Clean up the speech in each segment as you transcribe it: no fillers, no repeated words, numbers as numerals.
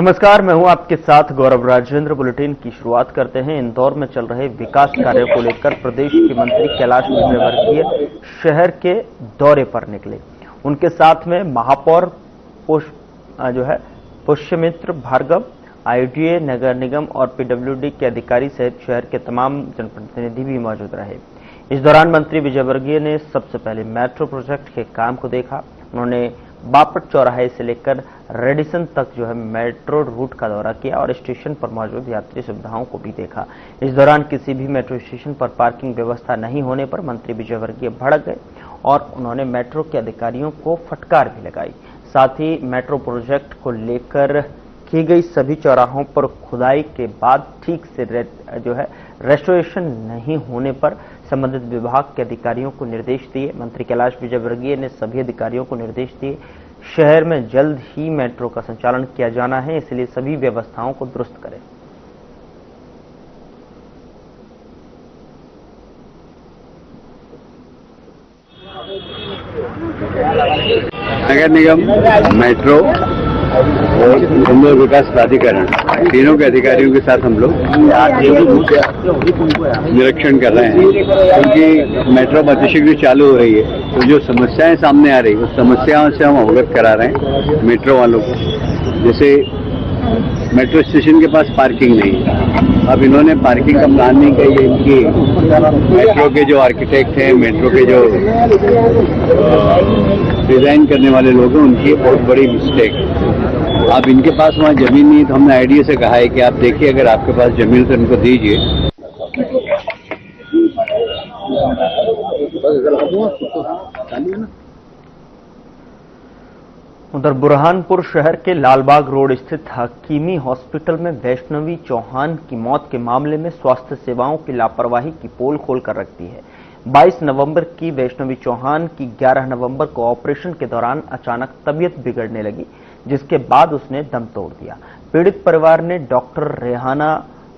नमस्कार, मैं हूं आपके साथ गौरव राजेंद्र। बुलेटिन की शुरुआत करते हैं। इंदौर में चल रहे विकास कार्यों को लेकर प्रदेश के मंत्री कैलाश विजयवर्गीय शहर के दौरे पर निकले। उनके साथ में महापौर पुष्यमित्र भार्गव, आईडीए, नगर निगम और पीडब्ल्यूडी के अधिकारी सहित शहर के तमाम जनप्रतिनिधि भी मौजूद रहे। इस दौरान मंत्री विजयवर्गीय ने सबसे पहले मेट्रो प्रोजेक्ट के काम को देखा। उन्होंने बापट चौराहे से लेकर रेडिसन तक मेट्रो रूट का दौरा किया और स्टेशन पर मौजूद यात्री सुविधाओं को भी देखा। इस दौरान किसी भी मेट्रो स्टेशन पर पार्किंग व्यवस्था नहीं होने पर मंत्री विजयवर्गीय भड़क गए और उन्होंने मेट्रो के अधिकारियों को फटकार भी लगाई। साथ ही मेट्रो प्रोजेक्ट को लेकर की गई सभी चौराहों पर खुदाई के बाद ठीक से रेस्टोरेशन नहीं होने पर संबंधित विभाग के अधिकारियों को निर्देश दिए। मंत्री कैलाश विजयवर्गीय ने सभी अधिकारियों को निर्देश दिए, शहर में जल्द ही मेट्रो का संचालन किया जाना है, इसलिए सभी व्यवस्थाओं को दुरुस्त करें। नगर निगम, मेट्रो और इंदौर विकास प्राधिकरण, तीनों के अधिकारियों के साथ हम लोग निरीक्षण कर रहे हैं, क्योंकि मेट्रो अतिशीघ्र चालू हो रही है। तो जो समस्याएं सामने आ रही है उस समस्याओं से हम अवगत करा रहे हैं मेट्रो वालों को। जैसे मेट्रो स्टेशन के पास पार्किंग नहीं है, अब इन्होंने पार्किंग का प्लान नहीं किया। इनकी मेट्रो के जो आर्किटेक्ट हैं, मेट्रो के जो डिजाइन करने वाले लोग हैं, उनकी बहुत बड़ी मिस्टेक है। अब इनके पास वहाँ जमीन नहीं, तो हमने आईडीए से कहा है कि आप देखिए, अगर आपके पास जमीन तो इनको दीजिए। उधर बुरहानपुर शहर के लालबाग रोड स्थित हकीमी हॉस्पिटल में वैष्णवी चौहान की मौत के मामले में स्वास्थ्य सेवाओं की लापरवाही की पोल खोल कर रख दी है। 22 नवंबर की वैष्णवी चौहान की 11 नवंबर को ऑपरेशन के दौरान अचानक तबीयत बिगड़ने लगी, जिसके बाद उसने दम तोड़ दिया। पीड़ित परिवार ने डॉक्टर रेहाना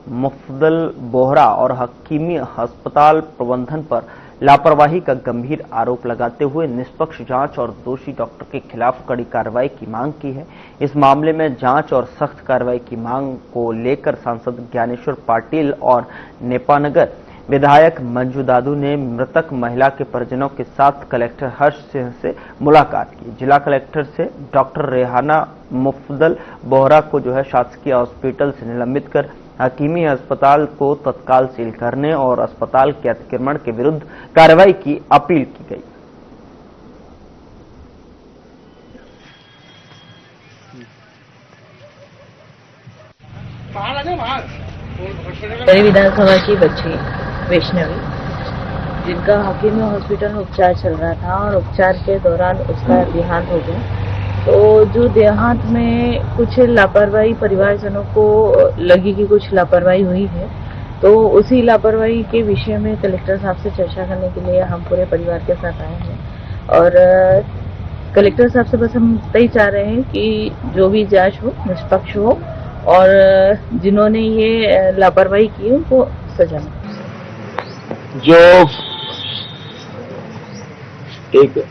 मुफद्दल बोहरा और हकीमी अस्पताल प्रबंधन पर लापरवाही का गंभीर आरोप लगाते हुए निष्पक्ष जांच और दोषी डॉक्टर के खिलाफ कड़ी कार्रवाई की मांग की है। इस मामले में जांच और सख्त कार्रवाई की मांग को लेकर सांसद ज्ञानेश्वर पाटिल और नेपानगर विधायक मंजू दादू ने मृतक महिला के परिजनों के साथ कलेक्टर हर्ष सिंह से मुलाकात की। जिला कलेक्टर से डॉक्टर रेहाना मुफद्दल बोहरा को शासकीय हॉस्पिटल से निलंबित कर हकीमी अस्पताल को तत्काल सील करने और अस्पताल के अतिक्रमण के विरुद्ध कार्रवाई की अपील की गई। विधानसभा की बच्ची वैष्णवी, जिनका हकीमी हॉस्पिटल में उपचार चल रहा था और उपचार के दौरान उसका देहांत हो गया। तो जो देहांत में कुछ लापरवाही परिवारजनों को लगी कि कुछ लापरवाही हुई है, तो उसी लापरवाही के विषय में कलेक्टर साहब से चर्चा करने के लिए हम पूरे परिवार के साथ आए हैं। और कलेक्टर साहब से बस हम यही चाह रहे हैं कि जो भी जांच हो निष्पक्ष हो और जिन्होंने ये लापरवाही की है उनको सजा मिले। जो एक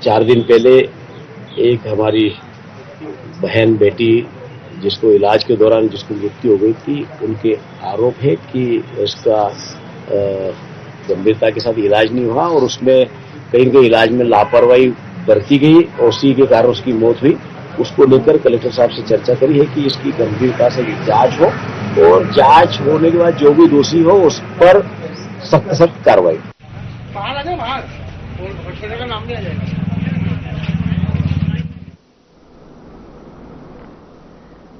4 दिन पहले एक हमारी बहन बेटी जिसको इलाज के दौरान जिसको मृत्यु हो गई थी, उनके आरोप है कि उसका गंभीरता के साथ इलाज नहीं हुआ और उसमें कहीं न कहीं इलाज में लापरवाही बरती गई और उसी के कारण उसकी मौत हुई। उसको लेकर कलेक्टर साहब से चर्चा करी है कि इसकी गंभीरता से जांच हो और जांच होने के बाद जो भी दोषी हो उस पर सख्त कार्रवाई।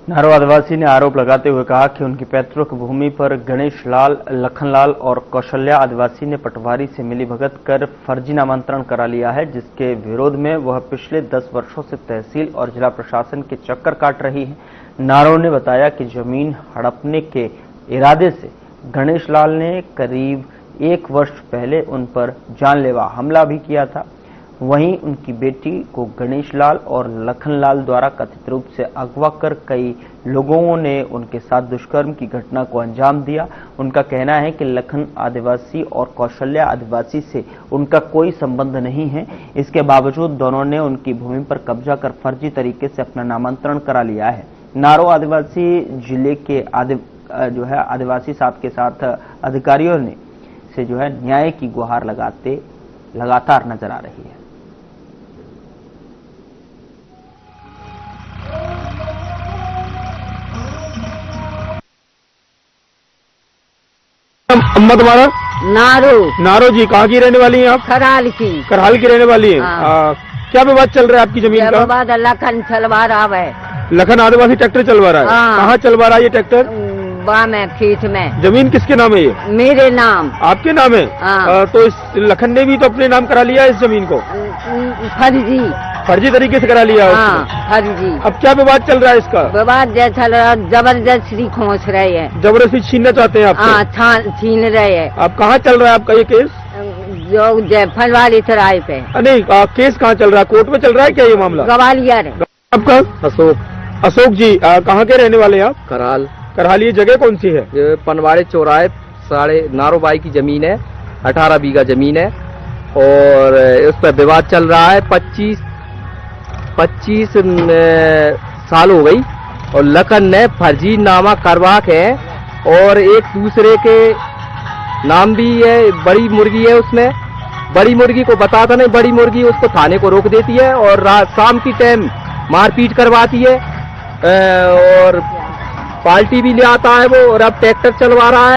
नारो आदिवासी ने आरोप लगाते हुए कहा कि उनकी पैतृक भूमि पर गणेश लाल, लखनलाल और कौशल्या आदिवासी ने पटवारी से मिलीभगत कर फर्जी नामांतरण करा लिया है, जिसके विरोध में वह पिछले 10 वर्षों से तहसील और जिला प्रशासन के चक्कर काट रही है। नारो ने बताया कि जमीन हड़पने के इरादे से गणेश लाल ने करीब 1 वर्ष पहले उन पर जानलेवा हमला भी किया था। वहीं उनकी बेटी को गणेश लाल और लखनलाल द्वारा कथित रूप से अगवा कर कई लोगों ने उनके साथ दुष्कर्म की घटना को अंजाम दिया। उनका कहना है कि लखन आदिवासी और कौशल्या आदिवासी से उनका कोई संबंध नहीं है। इसके बावजूद दोनों ने उनकी भूमि पर कब्जा कर फर्जी तरीके से अपना नामांतरण करा लिया है। नारो आदिवासी जिले के आदिवासी साथ के साथ अधिकारियों ने से जो है न्याय की गुहार लगाते लगातार नजर आ रही है। अम्मा तुम्हारा? नारो जी, कहाँ की रहने वाली हैं आप? खराल की। करहाल की रहने वाली हैं। हाँ। क्या विवाद चल रहा है आपकी जमीन का? विवाद लखन चलवा रहा है। लखन आदिवासी ट्रैक्टर चलवा रहा है। हाँ। कहाँ चलवा रहा है ये ट्रैक्टर? बा में खेत में। जमीन किसके नाम है ये? मेरे नाम। आपके नाम है? हाँ। तो इस लखन ने भी तो अपने नाम करा लिया है इस जमीन को? फर्जी तरीके से करा लिया है उसने। फर्जी। अब क्या विवाद चल रहा है इसका? विवाद चल रहा, जबरदस्ती खोस रहे हैं। जबरदस्ती छीनना चाहते हैं आपसे? छीन रहे हैं। अब कहाँ चल रहा है आपका ये केस? जो जयफल वाली तराई पे। नहीं, केस कहाँ चल रहा है? कोर्ट में चल रहा है क्या ये मामला? ग्वालियर। आपका? अशोक जी, कहाँ के रहने वाले हैं आप? करहाल। करहाल, ये जगह कौन सी है? ये पनवाड़े चौराहे साढ़े नारोबाई की जमीन है, 18 बीघा जमीन है और उस पर विवाद चल रहा है। 25 साल हो गई और लखन ने फर्जी नामा करवा के और एक दूसरे के नाम भी है। बड़ी मुर्गी है उसमें, बड़ी मुर्गी को बताता नहीं, बड़ी मुर्गी उसको थाने को रोक देती है और शाम की टाइम मारपीट करवाती है और पार्टी भी ले आता है वो, और अब ट्रैक्टर चलवा रहा है।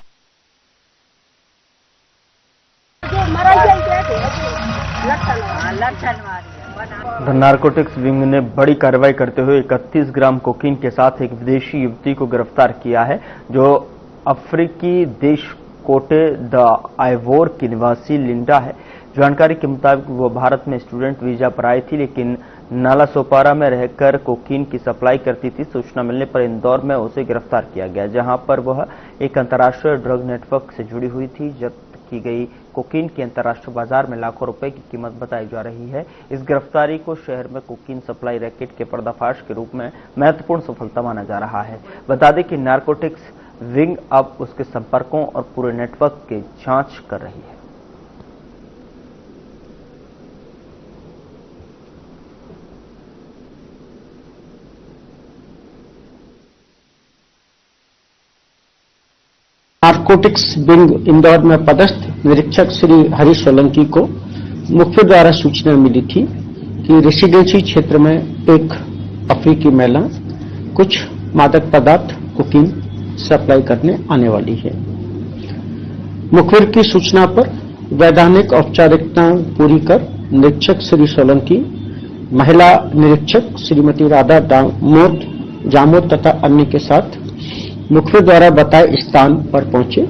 द नारकोटिक्स विंग ने बड़ी कार्रवाई करते हुए 31 ग्राम कोकीन के साथ एक विदेशी युवती को गिरफ्तार किया है, जो अफ्रीकी देश कोटे द आइवोर की निवासी लिंडा है। जानकारी के मुताबिक वो भारत में स्टूडेंट वीजा पर आई थी, लेकिन नाला सोपारा में रहकर कोकीन की सप्लाई करती थी। सूचना मिलने पर इंदौर में उसे गिरफ्तार किया गया, जहां पर वह एक अंतर्राष्ट्रीय ड्रग नेटवर्क से जुड़ी हुई थी। जब्त की गई कोकीन की अंतर्राष्ट्रीय बाजार में लाखों रुपए की कीमत बताई जा रही है। इस गिरफ्तारी को शहर में कोकीन सप्लाई रैकेट के पर्दाफाश के रूप में महत्वपूर्ण सफलता माना जा रहा है। बता दें कि नारकोटिक्स विंग अब उसके संपर्कों और पूरे नेटवर्क की जांच कर रही है। नारकोटिक्स विंग इंदौर में पदस्थ निरीक्षक श्री हरीश सोलंकी को मुखबिर द्वारा सूचना मिली थी कि रेसिडेंसी क्षेत्र में एक अफ्रीकी महिला कुछ मादक पदार्थ कोकीन सप्लाई करने आने वाली है। मुखबिर की सूचना पर वैधानिक औपचारिकता पूरी कर निरीक्षक श्री सोलंकी, महिला निरीक्षक श्रीमती राधा जामोद तथा अन्य के साथ मुखबिर द्वारा बताए स्थान पर पहुंचे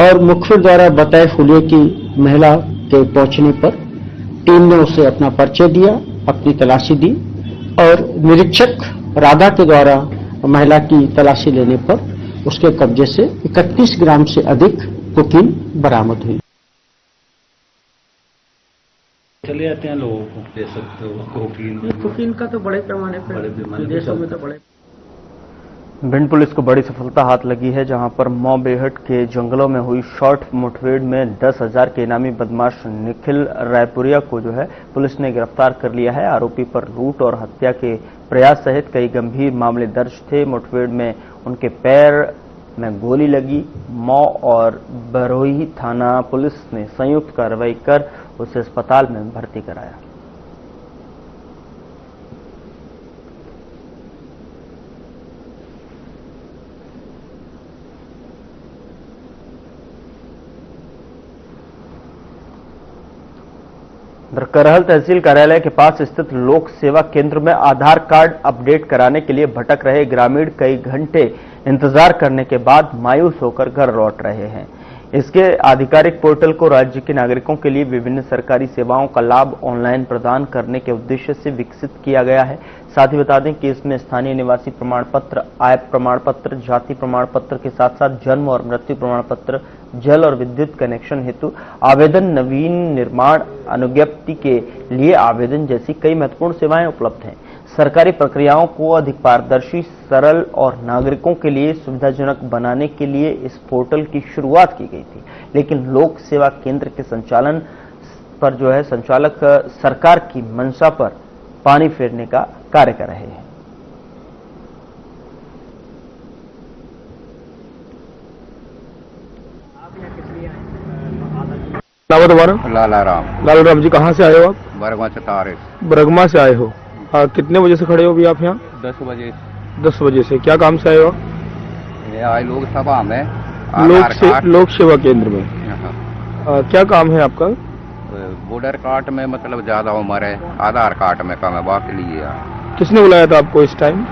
और मुखबिर द्वारा बताए हुलिये की महिला के पहुंचने पर टीम ने उसे अपना परिचय दिया, अपनी तलाशी दी और निरीक्षक राधा के द्वारा महिला की तलाशी लेने पर उसके कब्जे से 31 ग्राम से अधिक कोकीन बरामद हुई। चले जाते हैं लोगों को, दे सकते हो कोकीन का तो बड़े पैमाने पर विदेशों में तो बड़े। भिंड पुलिस को बड़ी सफलता हाथ लगी है, जहां पर मौबेहट के जंगलों में हुई शॉर्ट मुठभेड़ में 10,000 के इनामी बदमाश निखिल रायपुरिया को जो है पुलिस ने गिरफ्तार कर लिया है। आरोपी पर लूट और हत्या के प्रयास सहित कई गंभीर मामले दर्ज थे। मुठभेड़ में उनके पैर में गोली लगी। मौ और बरोही थाना पुलिस ने संयुक्त कार्रवाई कर उसे अस्पताल में भर्ती कराया। करहल तहसील कार्यालय के पास स्थित लोक सेवा केंद्र में आधार कार्ड अपडेट कराने के लिए भटक रहे ग्रामीण कई घंटे इंतजार करने के बाद मायूस होकर घर लौट रहे हैं। इसके आधिकारिक पोर्टल को राज्य के नागरिकों के लिए विभिन्न सरकारी सेवाओं का लाभ ऑनलाइन प्रदान करने के उद्देश्य से विकसित किया गया है। साथ ही बता दें कि इसमें स्थानीय निवासी प्रमाण पत्र, आय प्रमाण पत्र, जाति प्रमाण पत्र के साथ साथ जन्म और मृत्यु प्रमाण पत्र, जल और विद्युत कनेक्शन हेतु आवेदन, नवीन निर्माण अनुज्ञप्ति के लिए आवेदन जैसी कई महत्वपूर्ण सेवाएं उपलब्ध हैं। सरकारी प्रक्रियाओं को अधिक पारदर्शी, सरल और नागरिकों के लिए सुविधाजनक बनाने के लिए इस पोर्टल की शुरुआत की गई थी, लेकिन लोक सेवा केंद्र के संचालन पर जो है संचालक सरकार की मंशा पर पानी फेरने का कार्य कर रहे हैं। नाम है तुम्हारा? लाला राम। लाल राम जी, कहाँ से आए हो आप? बरगवा से तारे। बरगमा से आए हो। कितने बजे से खड़े हो अभी आप यहाँ? 10 बजे। 10 बजे से। क्या काम से आए हो? ये आए लोकसभा में, लोक सेवा केंद्र में। क्या काम है आपका? वोटर कार्ड में मतलब ज्यादा उम्र है, आधार कार्ड में कम है, बाकी लिए। किसने बुलाया था आपको इस टाइम?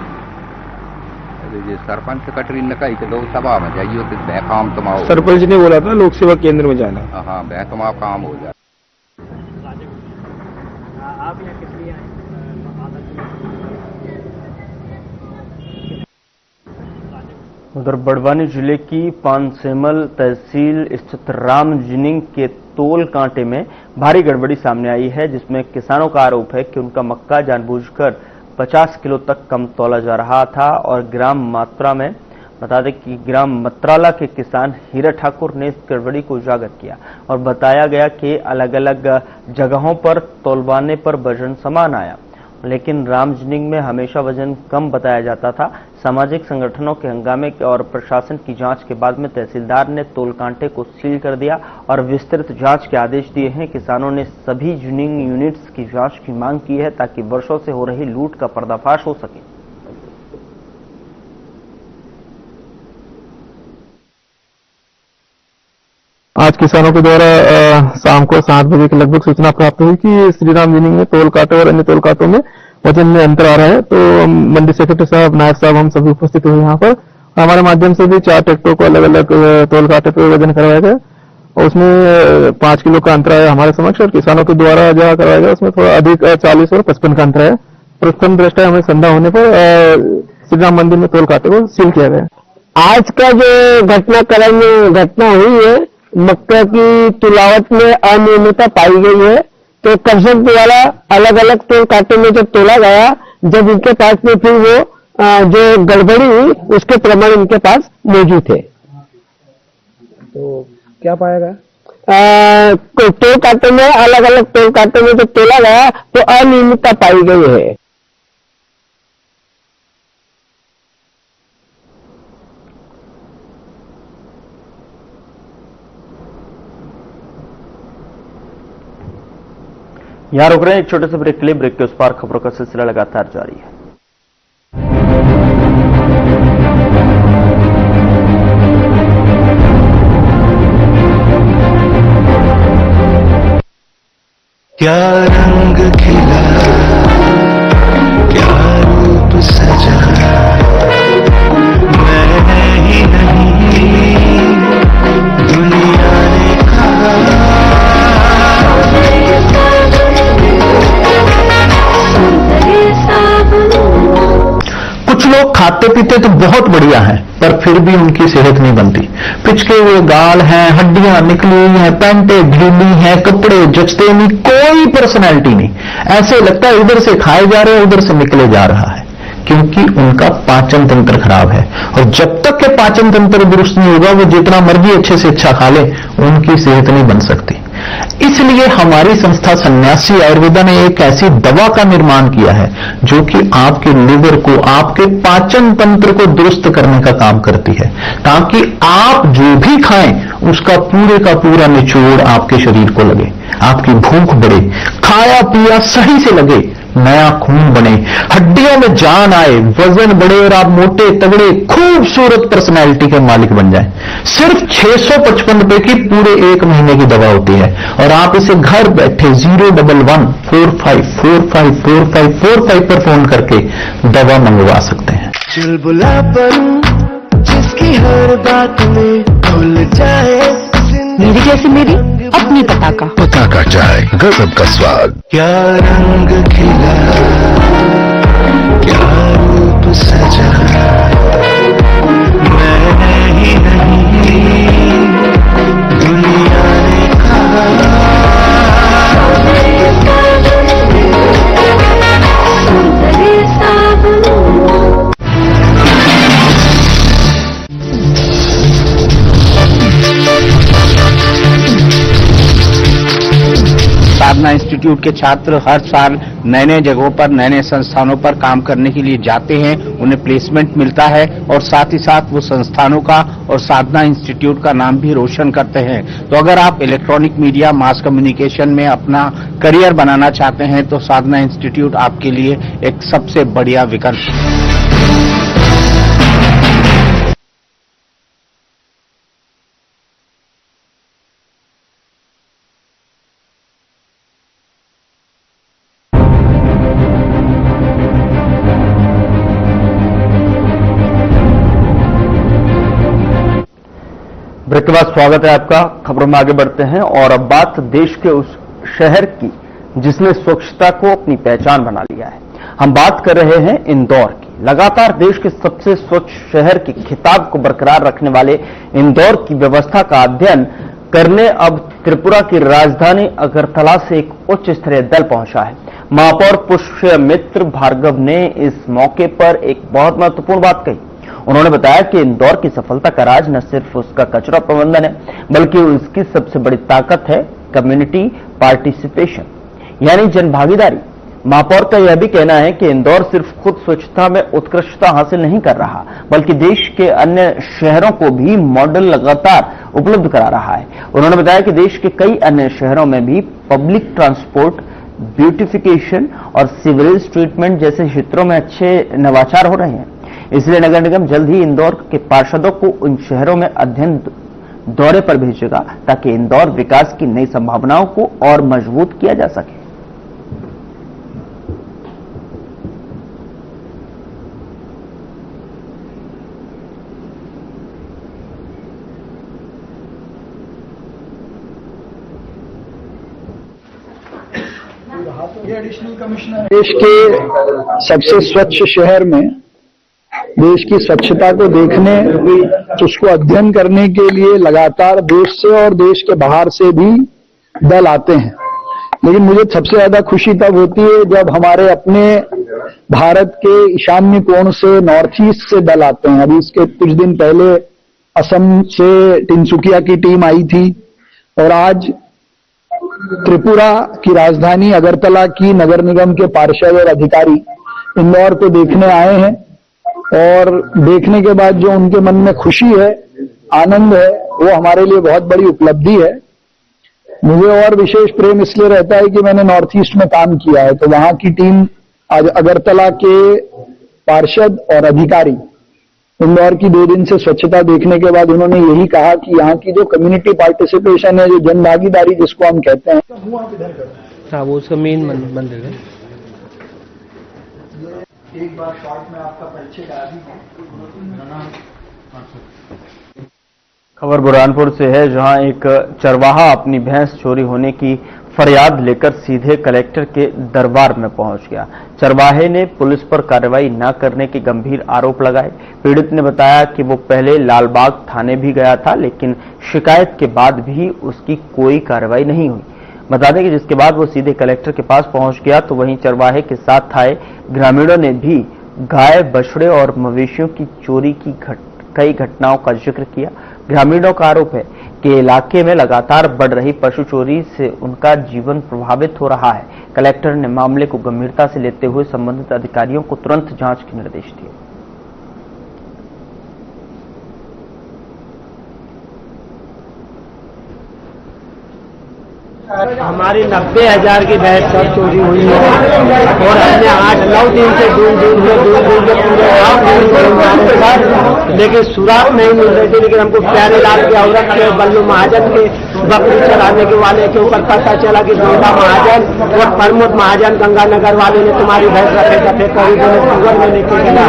सरपंच सेक्रेटरी ने कही कि लोकसभा में जाइए तो काम तुम्हारा। सरपंच ने बोला था लोक सेवा केंद्र में जाना? हाँ, तुम्हारा काम हो जाए। आप यहाँ किस लिए आए? उधर बड़वानी जिले की पानसेमल तहसील स्थित राम जिनिंग के तोल कांटे में भारी गड़बड़ी सामने आई है, जिसमें किसानों का आरोप है कि उनका मक्का जानबूझकर 50 किलो तक कम तौला जा रहा था। और ग्राम मात्रा में बता दें कि ग्राम मत्राला के किसान हीरा ठाकुर ने इस गड़बड़ी को उजागर किया और बताया गया कि अलग अलग जगहों पर तौलवाने पर वजन समान आया, लेकिन राम जिनिंग में हमेशा वजन कम बताया जाता था। सामाजिक संगठनों के हंगामे और प्रशासन की जांच के बाद में तहसीलदार ने तोल कांटे को सील कर दिया और विस्तृत जांच के आदेश दिए हैं। किसानों ने सभी जिनिंग यूनिट्स की जांच की मांग की है ताकि वर्षों से हो रही लूट का पर्दाफाश हो सके। आज किसानों के द्वारा शाम को 7 बजे के लगभग सूचना प्राप्त हुई कि श्री राम जिनिंग में तोल कांटे और अन्य तोल कांटों में वजन में अंतर आ रहा है। तो मंडी सेक्रेटरी साहब, नायब साहब, हम सभी उपस्थित हुए यहाँ पर। हमारे माध्यम से भी 4 ट्रैक्टरों को अलग अलग तोल कांटे पर वजन करवाया गया और उसमें 5 किलो का अंतर आया हमारे समक्ष, और किसानों के द्वारा जो करवाया गया उसमें थोड़ा अधिक 40 और 55 का अंतर है। प्रथम दृष्टया हमें संदेह होने पर श्री राम मंदिर में तोल कांटे को सील किया गया। आज का जो घटना हुई है, मक्का की तुलावट में अनियमितता पाई गई है। तो कर्षक द्वारा अलग अलग तोल कांटे में जब तोला गया, जब इनके पास में फिर वो जो गड़बड़ी हुई उसके प्रमाण इनके पास मौजूद थे। तो क्या पाया गया? तोल कांटे में अलग अलग तोल कांटे में जब तोला गया तो अनियमितता पाई गई है। यहां रुक रहे हैं एक छोटे से ब्रेक के लिए। ब्रेक के उस पार खबरों का सिलसिला लगातार जारी है। क्या रंग खिला, क्या रूप सजा, मैंने ही नहीं दुनिया ने कहा। कुछ लोग खाते पीते तो बहुत बढ़िया हैं, पर फिर भी उनकी सेहत नहीं बनती। पिचके हुए गाल हैं, हड्डियां निकली हुई हैं, पैंटें ढीली हैं, कपड़े जचते नहीं, कोई पर्सनैलिटी नहीं। ऐसे लगता है इधर से खाए जा रहे हैं, उधर से निकले जा रहा है, क्योंकि उनका पाचन तंत्र खराब है। और जब तक के पाचन तंत्र दुरुस्त नहीं होगा, वो जितना मर्जी अच्छे से अच्छा खा ले, उनकी सेहत नहीं बन सकती। इसलिए हमारी संस्था सन्यासी आयुर्वेदा ने एक ऐसी दवा का निर्माण किया है जो कि आपके लिवर को, आपके पाचन तंत्र को दुरुस्त करने का काम करती है, ताकि आप जो भी खाएं उसका पूरे का पूरा निचोड़ आपके शरीर को लगे, आपकी भूख बढ़े, खाया पिया सही से लगे, नया खून बने, हड्डियों में जान आए, वजन बढ़े और आप मोटे तगड़े खूबसूरत पर्सनैलिटी के मालिक बन जाएं। सिर्फ 655 रुपए की पूरे 1 महीने की दवा होती है और आप इसे घर बैठे 01145454545 पर फोन करके दवा मंगवा सकते हैं। चुलबुला पर जिसकी हर बात में भूल जाए, मेरी जैसी मेरी अपनी पताका। पताका चाय, गजब का स्वाद। क्या रंग खिला, क्या रूप सजा, मैंने ही नहीं दुनिया ने कहा। साधना इंस्टीट्यूट के छात्र हर साल नए नए जगहों पर नए नए संस्थानों पर काम करने के लिए जाते हैं, उन्हें प्लेसमेंट मिलता है और साथ ही साथ वो संस्थानों का और साधना इंस्टीट्यूट का नाम भी रोशन करते हैं। तो अगर आप इलेक्ट्रॉनिक मीडिया मास कम्युनिकेशन में अपना करियर बनाना चाहते हैं तो साधना इंस्टीट्यूट आपके लिए एक सबसे बढ़िया विकल्प है। ब्रेक के बाद स्वागत है आपका। खबरों में आगे बढ़ते हैं और अब बात देश के उस शहर की जिसने स्वच्छता को अपनी पहचान बना लिया है। हम बात कर रहे हैं इंदौर की। लगातार देश के सबसे स्वच्छ शहर के खिताब को बरकरार रखने वाले इंदौर की व्यवस्था का अध्ययन करने अब त्रिपुरा की राजधानी अगरतला से एक उच्च स्तरीय दल पहुंचा है। महापौर पुष्यमित्र भार्गव ने इस मौके पर एक बहुत महत्वपूर्ण बात कही। उन्होंने बताया कि इंदौर की सफलता का राज न सिर्फ उसका कचरा प्रबंधन है, बल्कि उसकी सबसे बड़ी ताकत है कम्युनिटी पार्टिसिपेशन, यानी जन भागीदारी। महापौर का यह भी कहना है कि इंदौर सिर्फ खुद स्वच्छता में उत्कृष्टता हासिल नहीं कर रहा, बल्कि देश के अन्य शहरों को भी मॉडल लगातार उपलब्ध करा रहा है। उन्होंने बताया कि देश के कई अन्य शहरों में भी पब्लिक ट्रांसपोर्ट, ब्यूटिफिकेशन और सीवरेज ट्रीटमेंट जैसे क्षेत्रों में अच्छे नवाचार हो रहे हैं। इसलिए नगर निगम जल्द ही इंदौर के पार्षदों को उन शहरों में अध्ययन दौरे पर भेजेगा ताकि इंदौर विकास की नई संभावनाओं को और मजबूत किया जा सके। देश के सबसे स्वच्छ शहर में देश की स्वच्छता को देखने, उसको अध्ययन करने के लिए लगातार देश से और देश के बाहर से भी दल आते हैं। लेकिन मुझे सबसे ज्यादा खुशी तब होती है जब हमारे अपने भारत के ईशान्य कोण से, नॉर्थ ईस्ट से दल आते हैं। अभी इसके कुछ दिन पहले असम से तिनसुकिया की टीम आई थी और आज त्रिपुरा की राजधानी अगरतला की नगर निगम के पार्षद और अधिकारी इंदौर को देखने आए हैं और देखने के बाद जो उनके मन में खुशी है, आनंद है, वो हमारे लिए बहुत बड़ी उपलब्धि है। मुझे और विशेष प्रेम इसलिए रहता है कि मैंने नॉर्थ ईस्ट में काम किया है, तो वहां की टीम आज अगरतला के पार्षद और अधिकारी इंदौर की 2 दिन से स्वच्छता देखने के बाद उन्होंने यही कहा कि यहाँ की जो कम्युनिटी पार्टिसिपेशन है, जो जन भागीदारी जिसको हम कहते हैं, हाँ वो उसका मेन मंदिर है। एक बार शॉर्ट में आपका परिचय करा दी। खबर बुरहानपुर से है, जहां एक चरवाहा अपनी भैंस चोरी होने की फरियाद लेकर सीधे कलेक्टर के दरबार में पहुंच गया। चरवाहे ने पुलिस पर कार्रवाई न करने के गंभीर आरोप लगाए। पीड़ित ने बताया कि वो पहले लालबाग थाने भी गया था, लेकिन शिकायत के बाद भी उसकी कोई कार्रवाई नहीं हुई। बता दें कि जिसके बाद वो सीधे कलेक्टर के पास पहुंच गया, तो वहीं चरवाहे के साथ आए ग्रामीणों ने भी गाय, बछड़े और मवेशियों की चोरी की कई घटनाओं का जिक्र किया। ग्रामीणों का आरोप है कि इलाके में लगातार बढ़ रही पशु चोरी से उनका जीवन प्रभावित हो रहा है। कलेक्टर ने मामले को गंभीरता से लेते हुए संबंधित अधिकारियों को तुरंत जांच के निर्देश दिए। हमारी 90,000 की भैंस सब चोरी हुई है और हमने 8-9 दिन से दूर के पूरे गाँव, लेकिन सुराग नहीं मिल रही थी। लेकिन हमको प्यारे लाल की औरत के, बल्लू महाजन के बकरी चलाने के वाले के ऊपर पता चला कि गोंदा महाजन और प्रमोद महाजन गंगानगर वाले ने तुम्हारी भैंस रखे दफे करीब शुगर में लेके गया।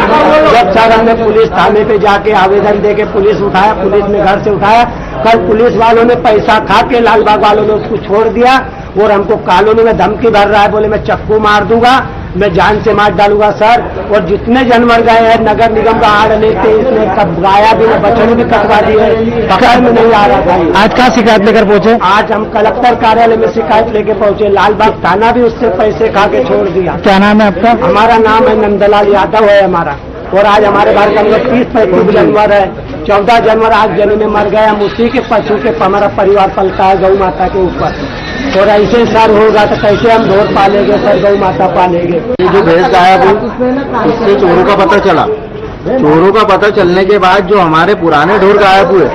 जब सर हमने पुलिस थाने पे जाके आवेदन दे के पुलिस उठाया, पुलिस ने घर से उठाया। कल पुलिस वालों ने पैसा खा के लालबाग वालों ने उसको छोड़ दिया और हमको कॉलोनी में धमकी भर रहा है, बोले मैं चक्कू मार दूंगा, मैं जान से मार डालूंगा सर। और जितने जानवर गए हैं नगर निगम का आड़ लेते इसने गाया भी, बछड़े भी कटवा दिए, पकड़ में नहीं आ रहा था। आज कहाँ शिकायत लेकर पहुंचे? आज हम कलेक्टर कार्यालय में शिकायत लेके पहुंचे। लालबाग थाना भी उससे पैसे खा के छोड़ दिया। क्या नाम है आपका? हमारा नाम है नंदलाल यादव है हमारा। और आज हमारे घर के अंदर 30-35 जानवर है, 14 जानवर आज जनी में मर गए। हम उसी के पशु के हमारा परिवार पलता है गौ माता के ऊपर। और ऐसे सर होगा तो कैसे हम ढोर पालेंगे सर, गौ माता पालेंगे। ये जो भैंस गायब हुई इससे चोरों का पता चला। चोरों का पता चलने के बाद जो हमारे पुराने ढोर गायब हुए,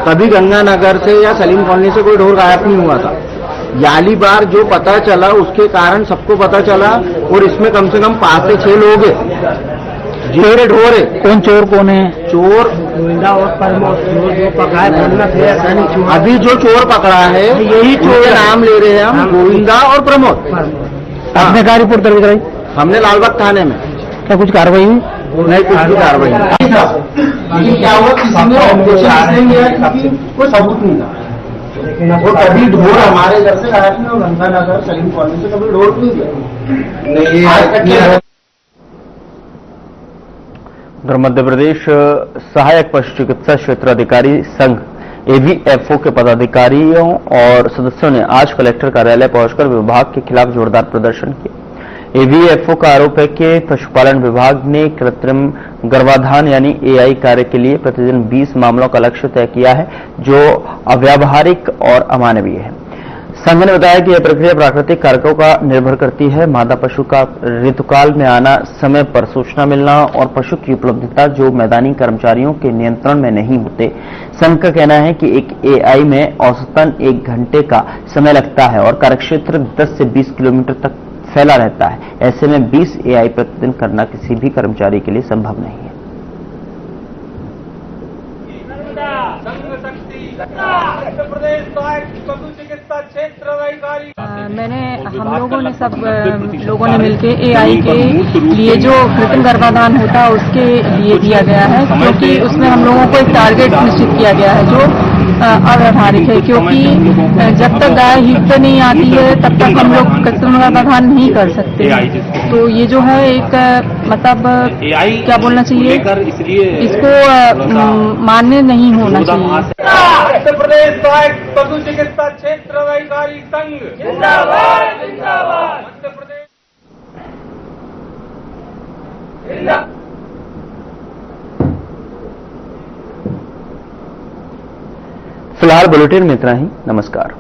कभी गंगानगर से या सलीम कॉलोनी से कोई ढोर गायब नहीं हुआ था। याली बार जो पता चला उसके कारण सबको पता चला, और इसमें कम से कम 5 से 6 लोग हैं जितने ढोर है। कौन चोर कौन है? चोर और प्रमोद जो पकड़ा है, अभी जो चोर पकड़ा है यही चोर के नाम ले रहे हैं हम, गोविंदा और प्रमोद। आपने क्या रिपोर्ट दर्ज कराई? हमने लालबाग थाने में। क्या कुछ कार्रवाई हुई? नहीं, कुछ भी कार्रवाई नहीं। क्या हुआ, किसी ने ऑब्जेक्शन नहीं किया क्योंकि कोई सबूत नहीं था। वो कभी ढोर हमारे घर से गायब नहीं, और गंगानगर सलीम कॉलोनी से कभी ढोर नहीं गया। उधर मध्य प्रदेश सहायक पशु चिकित्सा क्षेत्राधिकारी संघ एवीएफओ के पदाधिकारियों और सदस्यों ने आज कलेक्टर कार्यालय पहुंचकर विभाग के खिलाफ जोरदार प्रदर्शन किया। एवीएफओ का आरोप है कि पशुपालन विभाग ने कृत्रिम गर्भाधान यानी एआई कार्य के लिए प्रतिदिन 20 मामलों का लक्ष्य तय किया है, जो अव्यावहारिक और अमानवीय है। संघ ने बताया कि यह प्रक्रिया प्राकृतिक कारकों का निर्भर करती है, मादा पशु का ऋतुकाल में आना, समय पर सूचना मिलना और पशु की उपलब्धता, जो मैदानी कर्मचारियों के नियंत्रण में नहीं होते। संघ का कहना है कि एक एआई में औसतन 1 घंटे का समय लगता है और कार्यक्षेत्र 10 से 20 किलोमीटर तक फैला रहता है। ऐसे में 20 एआई प्रतिदिन करना किसी भी कर्मचारी के लिए संभव नहीं है। हम लोगों ने सब लोगों ने मिलके एआई के लिए जो कृत्रिम गर्भाधान होता है उसके लिए दिया गया है, क्योंकि उसमें हम लोगों को एक टारगेट निश्चित किया गया है जो अव्यावहारिक है, क्योंकि जब तक गाय हीट पे नहीं आती है तब तक हम लोग कृत्रिम गर्भाधान नहीं कर सकते। तो ये जो है एक मतलब क्या बोलना चाहिए, इसको मान्य नहीं होना चाहिए। मध्य प्रदेश सहायक पशु चिकित्सा क्षेत्र अधिकारी संघ जिंदाबाद, जिंदाबाद। मध्य प्रदेश फिलहाल बुलेटिन में इतना ही। नमस्कार।